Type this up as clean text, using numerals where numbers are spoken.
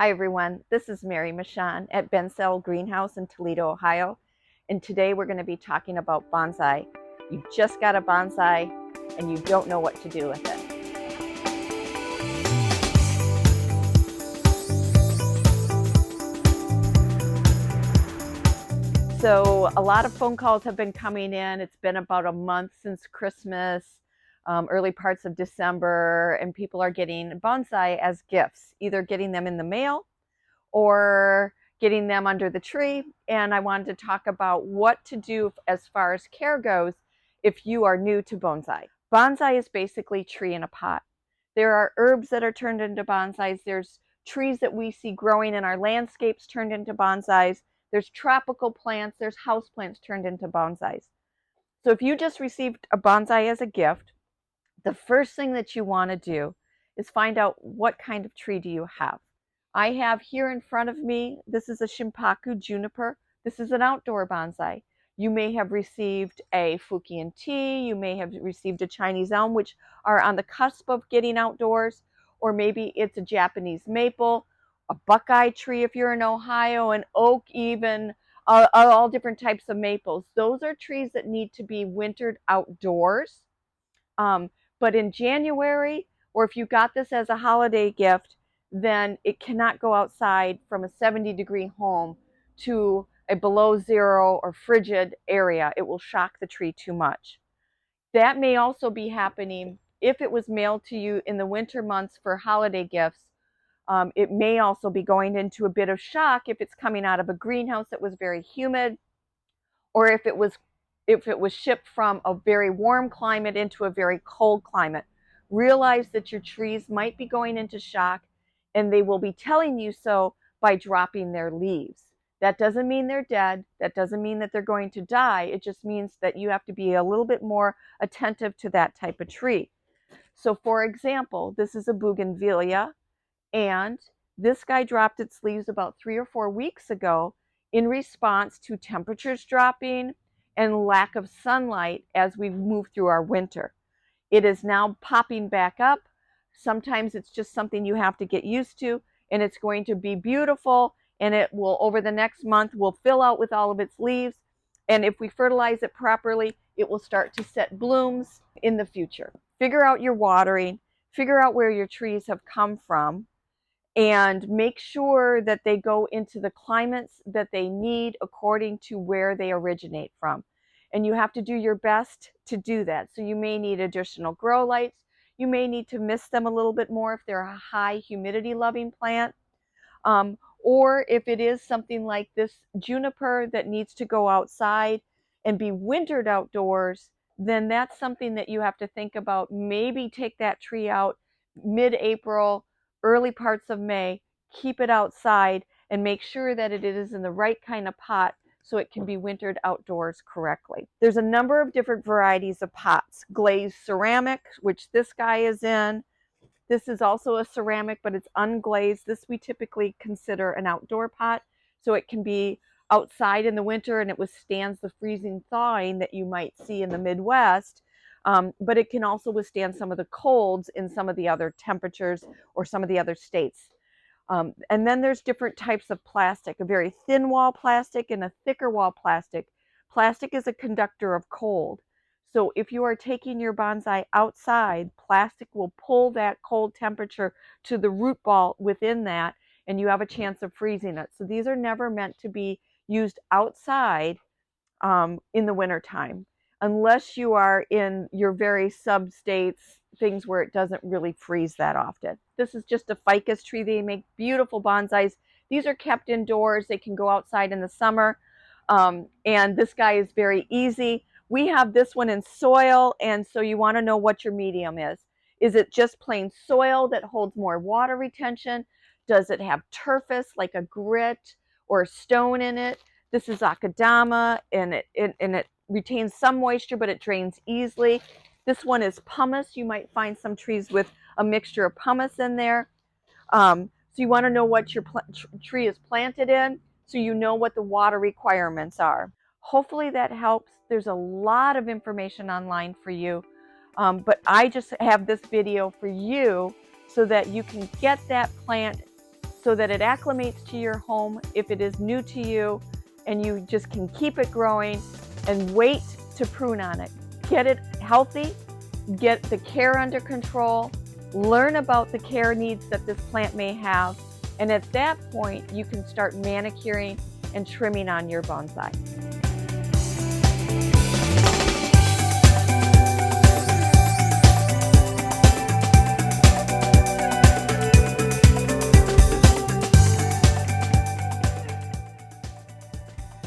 Hi everyone, this is Mary Michon at Bensell Greenhouse in Toledo, Ohio, and today we're going to be talking about bonsai. You just got a bonsai and you don't know what to do with it. So a lot of phone calls have been coming in. It's been about a month since Christmas, early parts of December, and people are getting bonsai as gifts, either getting them in the mail or getting them under the tree. And I wanted to talk about what to do as far as care goes if you are new to bonsai. Bonsai is basically tree in a pot. There are herbs that are turned into bonsais. There's trees that we see growing in our landscapes turned into bonsais. There's tropical plants. There's house plants turned into bonsais. So if you just received a bonsai as a gift, the first thing that you want to do is find out what kind of tree do you have. I have here in front of me, this is a Shimpaku juniper. This is an outdoor bonsai. You may have received a Fukian tea, you may have received a Chinese elm, which are on the cusp of getting outdoors, or maybe it's a Japanese maple, a buckeye tree if you're in Ohio, an oak even, all different types of maples. Those are trees that need to be wintered outdoors. But in January, or if you got this as a holiday gift, then it cannot go outside from a 70-degree home to a below zero or frigid area. It will shock the tree too much. That may also be happening if it was mailed to you in the winter months for holiday gifts. It may also be going into a bit of shock if it's coming out of a greenhouse that was very humid, or if it was shipped from a very warm climate into a very cold climate. Realize that your trees might be going into shock, and they will be telling you so by dropping their leaves. That doesn't mean they're dead. That doesn't mean that they're going to die. It just means that you have to be a little bit more attentive to that type of tree. So for example, this is a bougainvillea, and this guy dropped its leaves about 3 or 4 weeks ago in response to temperatures dropping and lack of sunlight as we move through our winter. It is now popping back up. Sometimes it's just something you have to get used to, and it's going to be beautiful, and it will, over the next month, will fill out with all of its leaves. And if we fertilize it properly, it will start to set blooms in the future. Figure out your watering, figure out where your trees have come from, and make sure that they go into the climates that they need according to where they originate from. And you have to do your best to do that. So you may need additional grow lights. You may need to mist them a little bit more if they're a high humidity loving plant. Or if it is something like this juniper that needs to go outside and be wintered outdoors, then that's something that you have to think about. Maybe take that tree out mid-April, early parts of May, keep it outside, and make sure that it is in the right kind of pot so it can be wintered outdoors correctly. There's a number of different varieties of pots. Glazed ceramic, which this guy is in. This is also a ceramic, but it's unglazed. This we typically consider an outdoor pot, so it can be outside in the winter and it withstands the freezing thawing that you might see in the Midwest. But it can also withstand some of the colds in some of the other temperatures or some of the other states. And then there's different types of plastic, a very thin wall plastic and a thicker wall plastic. Plastic is a conductor of cold. So if you are taking your bonsai outside, plastic will pull that cold temperature to the root ball within that, and you have a chance of freezing it. So these are never meant to be used outside in the wintertime, unless you are in your very sub-states, things where it doesn't really freeze that often. This is just a ficus tree. They make beautiful bonsais. These are kept indoors. They can go outside in the summer. And this guy is very easy. We have this one in soil, and so you want to know what your medium is. Is it just plain soil that holds more water retention? Does it have turfus, like a grit or a stone in it? This is akadama, and it retains some moisture, but it drains easily. This one is pumice. You might find some trees with a mixture of pumice in there. So you want to know what your tree is planted in, so you know what the water requirements are. Hopefully that helps. There's a lot of information online for you, but I just have this video for you so that you can get that plant so that it acclimates to your home if it is new to you, and you just can keep it growing and wait to prune on it. Get it healthy, get the care under control, learn about the care needs that this plant may have, and at that point you can start manicuring and trimming on your bonsai.